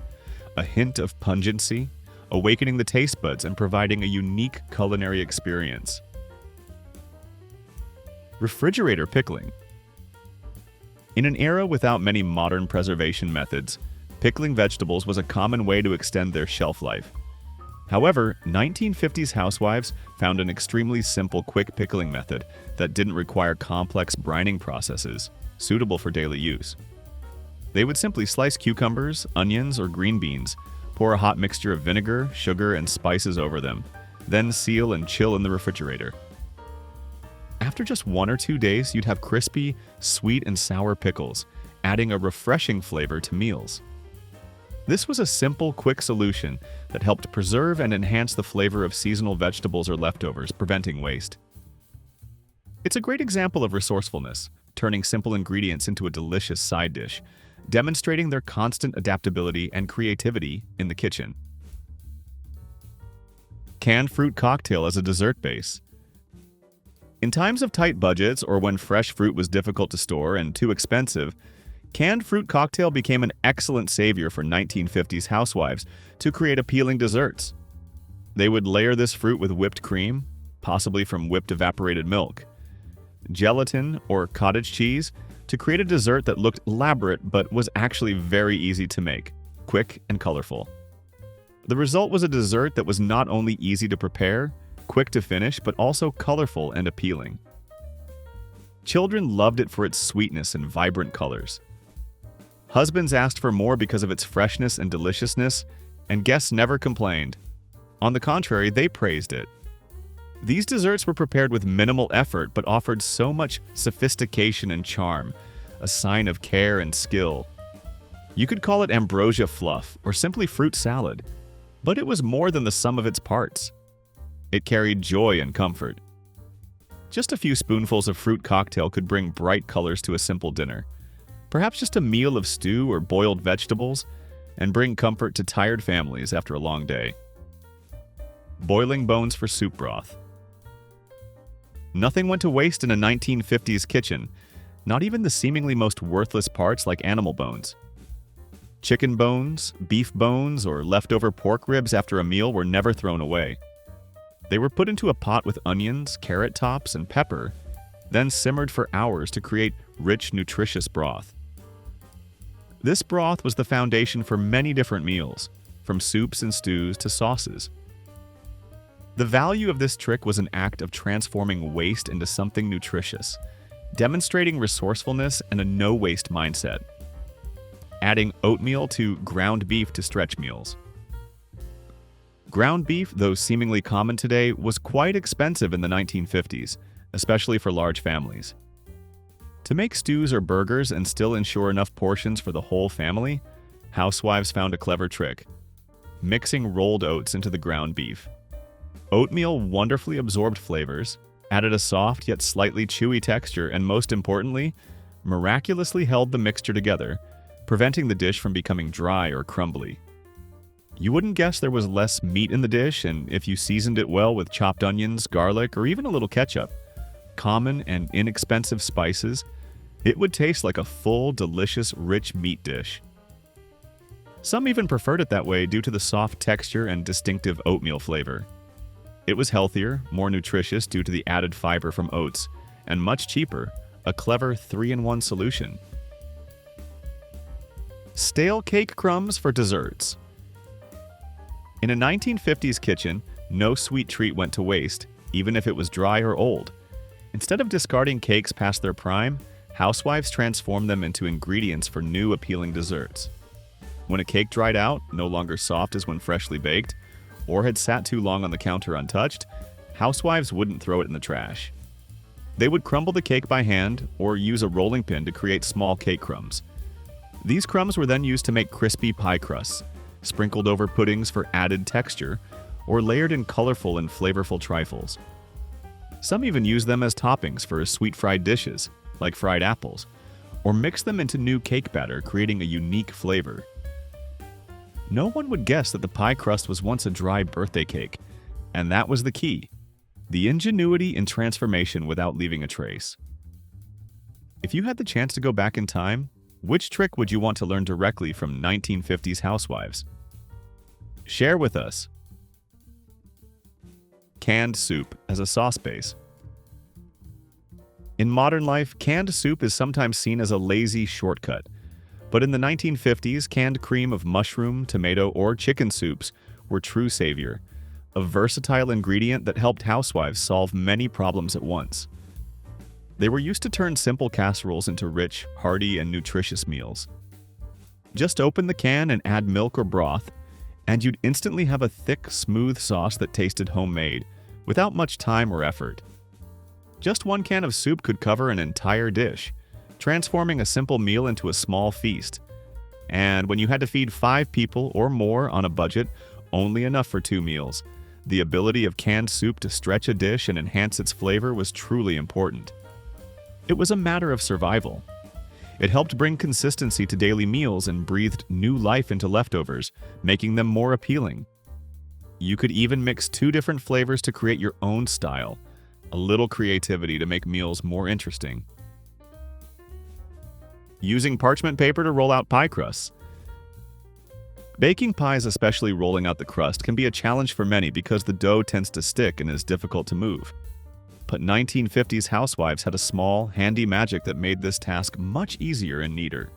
a hint of pungency, awakening the taste buds and providing a unique culinary experience. Refrigerator pickling. In an era without many modern preservation methods, pickling vegetables was a common way to extend their shelf life. However, 1950s housewives found an extremely simple, quick pickling method that didn't require complex brining processes, suitable for daily use. They would simply slice cucumbers, onions, or green beans, pour a hot mixture of vinegar, sugar, and spices over them, then seal and chill in the refrigerator. After just 1 or 2 days, you'd have crispy, sweet and sour pickles, adding a refreshing flavor to meals. This was a simple, quick solution that helped preserve and enhance the flavor of seasonal vegetables or leftovers, preventing waste. It's a great example of resourcefulness, turning simple ingredients into a delicious side dish, demonstrating their constant adaptability and creativity in the kitchen. Canned fruit cocktail as a dessert base. In times of tight budgets or when fresh fruit was difficult to store and too expensive, canned fruit cocktail became an excellent savior for 1950s housewives to create appealing desserts. They would layer this fruit with whipped cream, possibly from whipped evaporated milk, gelatin or cottage cheese to create a dessert that looked elaborate but was actually very easy to make, quick and colorful. The result was a dessert that was not only easy to prepare, quick to finish, but also colorful and appealing. Children loved it for its sweetness and vibrant colors. Husbands asked for more because of its freshness and deliciousness, and guests never complained. On the contrary, they praised it. These desserts were prepared with minimal effort but offered so much sophistication and charm, a sign of care and skill. You could call it ambrosia fluff or simply fruit salad, but it was more than the sum of its parts. It carried joy and comfort. Just a few spoonfuls of fruit cocktail could bring bright colors to a simple dinner, perhaps just a meal of stew or boiled vegetables, and bring comfort to tired families after a long day. Boiling bones for soup broth. Nothing went to waste in a 1950s kitchen, not even the seemingly most worthless parts like animal bones. Chicken bones, beef bones, or leftover pork ribs after a meal were never thrown away. They were put into a pot with onions, carrot tops, and pepper, then simmered for hours to create rich, nutritious broth. This broth was the foundation for many different meals, from soups and stews to sauces. The value of this trick was an act of transforming waste into something nutritious, demonstrating resourcefulness and a no-waste mindset. Adding oatmeal to ground beef to stretch meals. Ground beef, though seemingly common today, was quite expensive in the 1950s, especially for large families. To make stews or burgers and still ensure enough portions for the whole family, housewives found a clever trick: mixing rolled oats into the ground beef. Oatmeal wonderfully absorbed flavors, added a soft yet slightly chewy texture, and most importantly, miraculously held the mixture together, preventing the dish from becoming dry or crumbly. You wouldn't guess there was less meat in the dish, and if you seasoned it well with chopped onions, garlic, or even a little ketchup, common and inexpensive spices, it would taste like a full, delicious, rich meat dish. Some even preferred it that way due to the soft texture and distinctive oatmeal flavor. It was healthier, more nutritious due to the added fiber from oats, and much cheaper, a clever 3-in-1 solution. Stale cake crumbs for desserts. In a 1950s kitchen, no sweet treat went to waste, even if it was dry or old. Instead of discarding cakes past their prime, housewives transformed them into ingredients for new appealing desserts. When a cake dried out, no longer soft as when freshly baked, or had sat too long on the counter untouched, housewives wouldn't throw it in the trash. They would crumble the cake by hand or use a rolling pin to create small cake crumbs. These crumbs were then used to make crispy pie crusts, sprinkled over puddings for added texture, or layered in colorful and flavorful trifles. Some even used them as toppings for sweet fried dishes, like fried apples, or mixed them into new cake batter, creating a unique flavor. No one would guess that the pie crust was once a dry birthday cake, and that was the key: the ingenuity in transformation without leaving a trace. If you had the chance to go back in time, which trick would you want to learn directly from 1950s housewives? Share with us. Canned soup as a sauce base. In modern life, canned soup is sometimes seen as a lazy shortcut. But in the 1950s, canned cream of mushroom, tomato, or chicken soups were true savior, a versatile ingredient that helped housewives solve many problems at once. They were used to turn simple casseroles into rich, hearty, and nutritious meals. Just open the can and add milk or broth, and you'd instantly have a thick, smooth sauce that tasted homemade, without much time or effort. Just one can of soup could cover an entire dish, transforming a simple meal into a small feast. And when you had to feed 5 people or more on a budget, only enough for 2 meals, the ability of canned soup to stretch a dish and enhance its flavor was truly important. It was a matter of survival. It helped bring consistency to daily meals and breathed new life into leftovers, making them more appealing. You could even mix 2 different flavors to create your own style, a little creativity to make meals more interesting. Using parchment paper to roll out pie crusts. Baking pies, especially rolling out the crust, can be a challenge for many because the dough tends to stick and is difficult to move. But 1950s housewives had a small, handy magic that made this task much easier and neater.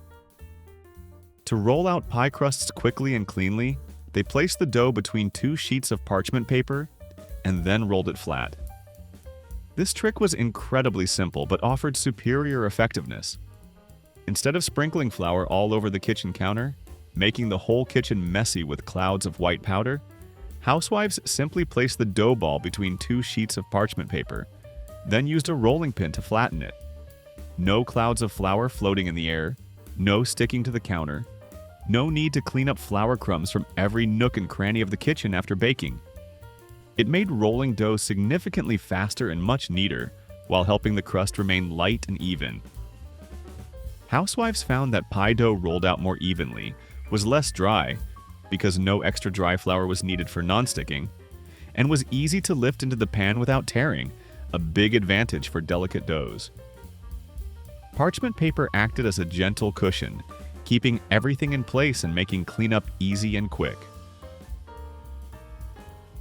To roll out pie crusts quickly and cleanly, they placed the dough between 2 sheets of parchment paper and then rolled it flat. This trick was incredibly simple but offered superior effectiveness. Instead of sprinkling flour all over the kitchen counter, making the whole kitchen messy with clouds of white powder, housewives simply placed the dough ball between 2 sheets of parchment paper, then used a rolling pin to flatten it. No clouds of flour floating in the air, no sticking to the counter, no need to clean up flour crumbs from every nook and cranny of the kitchen after baking. It made rolling dough significantly faster and much neater, while helping the crust remain light and even. Housewives found that pie dough rolled out more evenly was less dry, because no extra dry flour was needed for non-sticking, and was easy to lift into the pan without tearing, a big advantage for delicate doughs. Parchment paper acted as a gentle cushion, keeping everything in place and making cleanup easy and quick.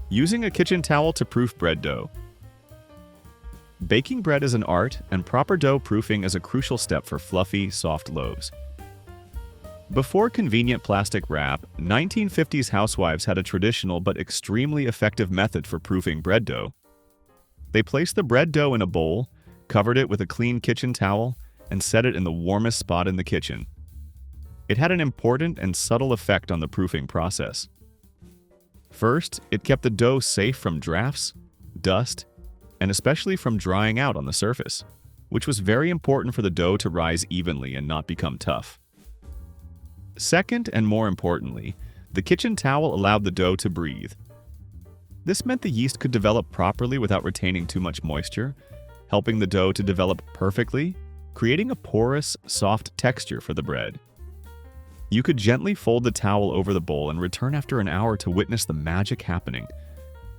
Using a kitchen towel to proof bread dough. Baking bread is an art, and proper dough proofing is a crucial step for fluffy, soft loaves. Before convenient plastic wrap, 1950s housewives had a traditional but extremely effective method for proofing bread dough. They placed the bread dough in a bowl, covered it with a clean kitchen towel, and set it in the warmest spot in the kitchen. It had an important and subtle effect on the proofing process. First, it kept the dough safe from drafts, dust, and especially from drying out on the surface, which was very important for the dough to rise evenly and not become tough. Second, and more importantly, the kitchen towel allowed the dough to breathe. This meant the yeast could develop properly without retaining too much moisture, helping the dough to develop perfectly, creating a porous, soft texture for the bread. You could gently fold the towel over the bowl and return after an hour to witness the magic happening.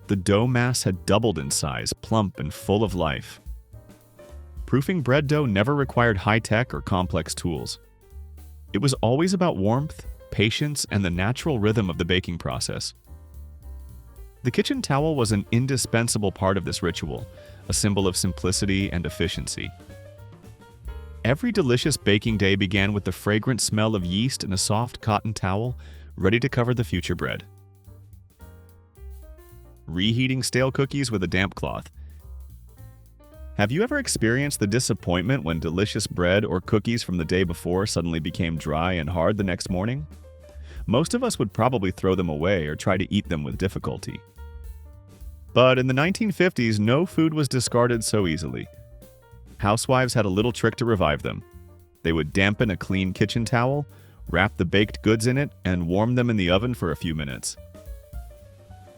The dough mass had doubled in size, plump and full of life. Proofing bread dough never required high-tech or complex tools. It was always about warmth, patience, and the natural rhythm of the baking process. The kitchen towel was an indispensable part of this ritual, a symbol of simplicity and efficiency. Every delicious baking day began with the fragrant smell of yeast and a soft cotton towel ready to cover the future bread. Reheating stale cookies with a damp cloth. Have you ever experienced the disappointment when delicious bread or cookies from the day before suddenly became dry and hard the next morning? Most of us would probably throw them away or try to eat them with difficulty. But in the 1950s, no food was discarded so easily. Housewives had a little trick to revive them. They would dampen a clean kitchen towel, wrap the baked goods in it, and warm them in the oven for a few minutes.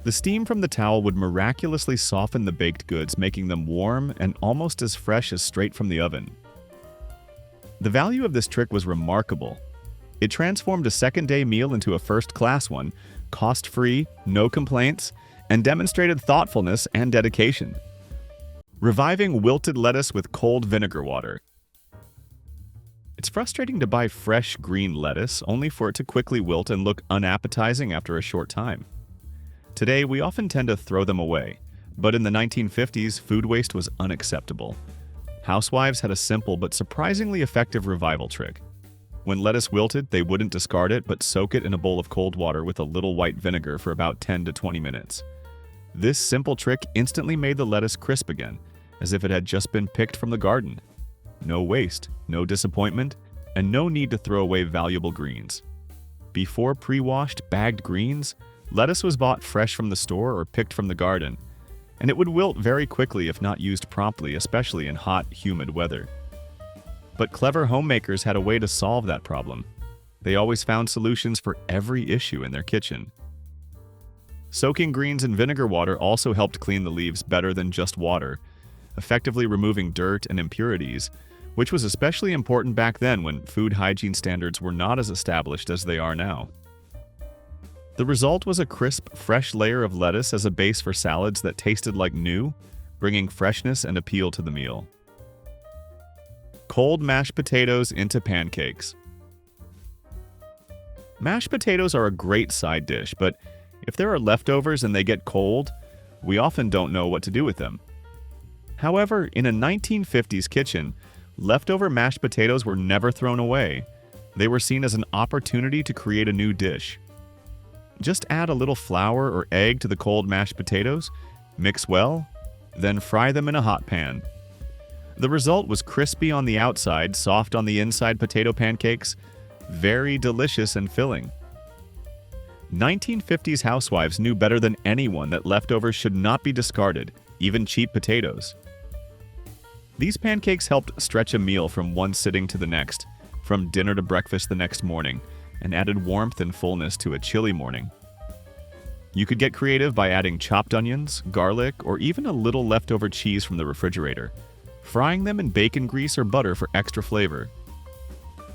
The steam from the towel would miraculously soften the baked goods, making them warm and almost as fresh as straight from the oven. The value of this trick was remarkable. It transformed a second-day meal into a first-class one, cost-free, no complaints, and demonstrated thoughtfulness and dedication. Reviving wilted lettuce with cold vinegar water. It's frustrating to buy fresh green lettuce only for it to quickly wilt and look unappetizing after a short time. Today, we often tend to throw them away, but in the 1950s, food waste was unacceptable. Housewives had a simple but surprisingly effective revival trick. When lettuce wilted, they wouldn't discard it, but soak it in a bowl of cold water with a little white vinegar for about 10 to 20 minutes. This simple trick instantly made the lettuce crisp again, as if it had just been picked from the garden. No waste, no disappointment, and no need to throw away valuable greens. Before pre-washed, bagged greens, lettuce was bought fresh from the store or picked from the garden, and it would wilt very quickly if not used promptly, especially in hot, humid weather. But clever homemakers had a way to solve that problem. They always found solutions for every issue in their kitchen. Soaking greens in vinegar water also helped clean the leaves better than just water, effectively removing dirt and impurities, which was especially important back then when food hygiene standards were not as established as they are now. The result was a crisp, fresh layer of lettuce as a base for salads that tasted like new, bringing freshness and appeal to the meal. Cold mashed potatoes into pancakes. Mashed potatoes are a great side dish, but if there are leftovers and they get cold, we often don't know what to do with them. However, in a 1950s kitchen, leftover mashed potatoes were never thrown away. They were seen as an opportunity to create a new dish. Just add a little flour or egg to the cold mashed potatoes, mix well, then fry them in a hot pan. The result was crispy on the outside, soft on the inside potato pancakes, very delicious and filling. 1950s housewives knew better than anyone that leftovers should not be discarded, even cheap potatoes. These pancakes helped stretch a meal from one sitting to the next, from dinner to breakfast the next morning, and added warmth and fullness to a chilly morning. You could get creative by adding chopped onions, garlic, or even a little leftover cheese from the refrigerator, frying them in bacon grease or butter for extra flavor.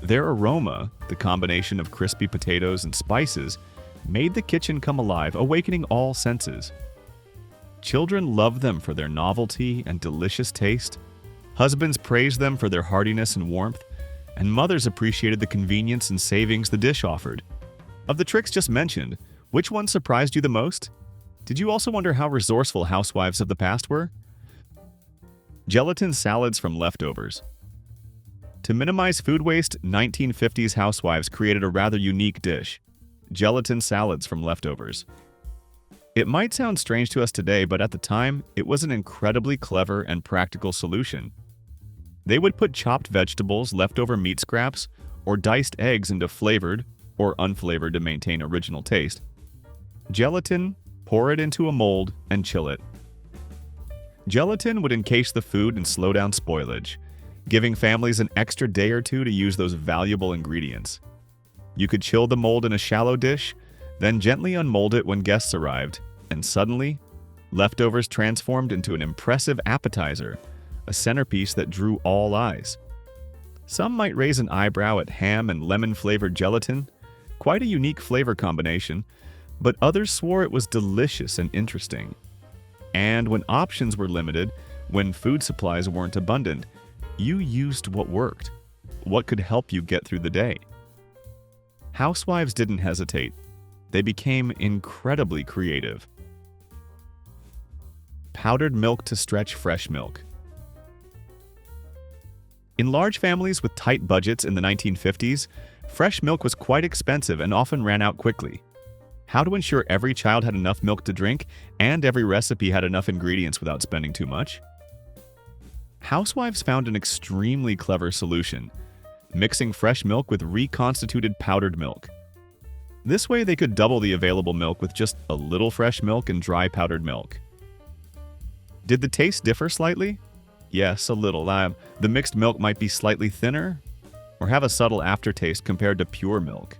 Their aroma, the combination of crispy potatoes and spices, made the kitchen come alive, awakening all senses. Children loved them for their novelty and delicious taste. Husbands praised them for their heartiness and warmth, and mothers appreciated the convenience and savings the dish offered. Of the tricks just mentioned, which one surprised you the most? Did you also wonder how resourceful housewives of the past were? Gelatin salads from leftovers. To minimize food waste, 1950s housewives created a rather unique dish: gelatin salads from leftovers. It might sound strange to us today, but at the time, it was an incredibly clever and practical solution. They would put chopped vegetables, leftover meat scraps, or diced eggs into flavored, or unflavored to maintain original taste, gelatin, pour it into a mold, and chill it. Gelatin would encase the food and slow down spoilage, giving families an extra day or two to use those valuable ingredients. You could chill the mold in a shallow dish, then gently unmold it when guests arrived, and suddenly, leftovers transformed into an impressive appetizer, a centerpiece that drew all eyes. Some might raise an eyebrow at ham and lemon-flavored gelatin, quite a unique flavor combination, but others swore it was delicious and interesting. And when options were limited, when food supplies weren't abundant, you used what worked, what could help you get through the day. Housewives didn't hesitate. They became incredibly creative. Powdered milk to stretch fresh milk. In large families with tight budgets in the 1950s, fresh milk was quite expensive and often ran out quickly. How to ensure every child had enough milk to drink and every recipe had enough ingredients without spending too much? Housewives found an extremely clever solution: mixing fresh milk with reconstituted powdered milk. This way they could double the available milk with just a little fresh milk and dry powdered milk. Did the taste differ slightly? Yes, a little. The mixed milk might be slightly thinner or have a subtle aftertaste compared to pure milk.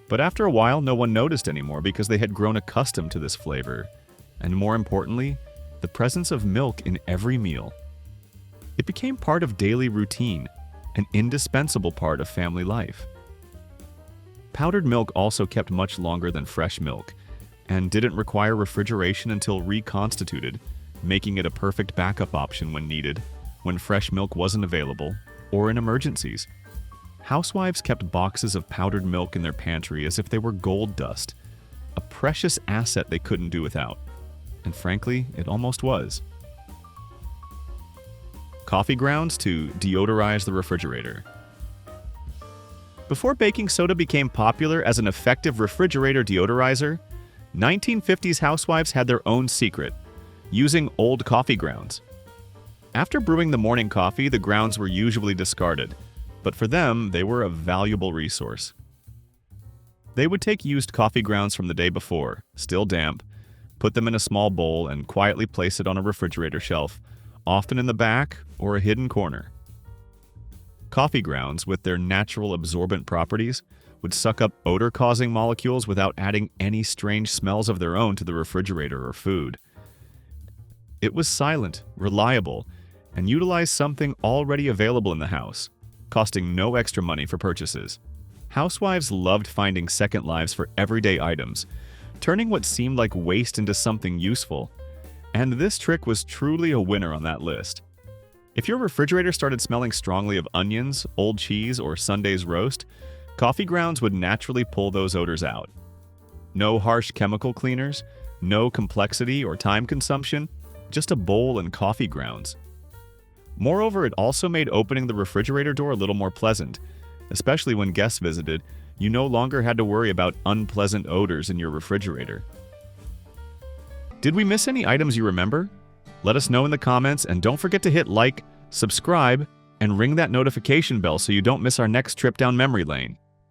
But after a while, no one noticed anymore because they had grown accustomed to this flavor, and more importantly, the presence of milk in every meal. It became part of daily routine, an indispensable part of family life. Powdered milk also kept much longer than fresh milk, and didn't require refrigeration until reconstituted, making it a perfect backup option when needed, when fresh milk wasn't available, or in emergencies. Housewives kept boxes of powdered milk in their pantry as if they were gold dust, a precious asset they couldn't do without. And frankly, it almost was. Coffee grounds to deodorize the refrigerator. Before baking soda became popular as an effective refrigerator deodorizer, 1950s housewives had their own secret: using old coffee grounds. After brewing the morning coffee, the grounds were usually discarded, but for them, they were a valuable resource. They would take used coffee grounds from the day before, still damp, Put them in a small bowl and quietly place it on a refrigerator shelf, often in the back or a hidden corner. Coffee grounds, with their natural absorbent properties, would suck up odor-causing molecules without adding any strange smells of their own to the refrigerator or food. It was silent, reliable, and utilized something already available in the house, costing no extra money for purchases. Housewives loved finding second lives for everyday items, turning what seemed like waste into something useful. And this trick was truly a winner on that list. If your refrigerator started smelling strongly of onions, old cheese, or Sunday's roast, coffee grounds would naturally pull those odors out. No harsh chemical cleaners, no complexity or time consumption, just a bowl and coffee grounds. Moreover, it also made opening the refrigerator door a little more pleasant, especially when guests visited. You no longer had to worry about unpleasant odors in your refrigerator. Did we miss any items you remember? Let us know in the comments, and don't forget to hit like, subscribe, and ring that notification bell so you don't miss our next trip down memory lane.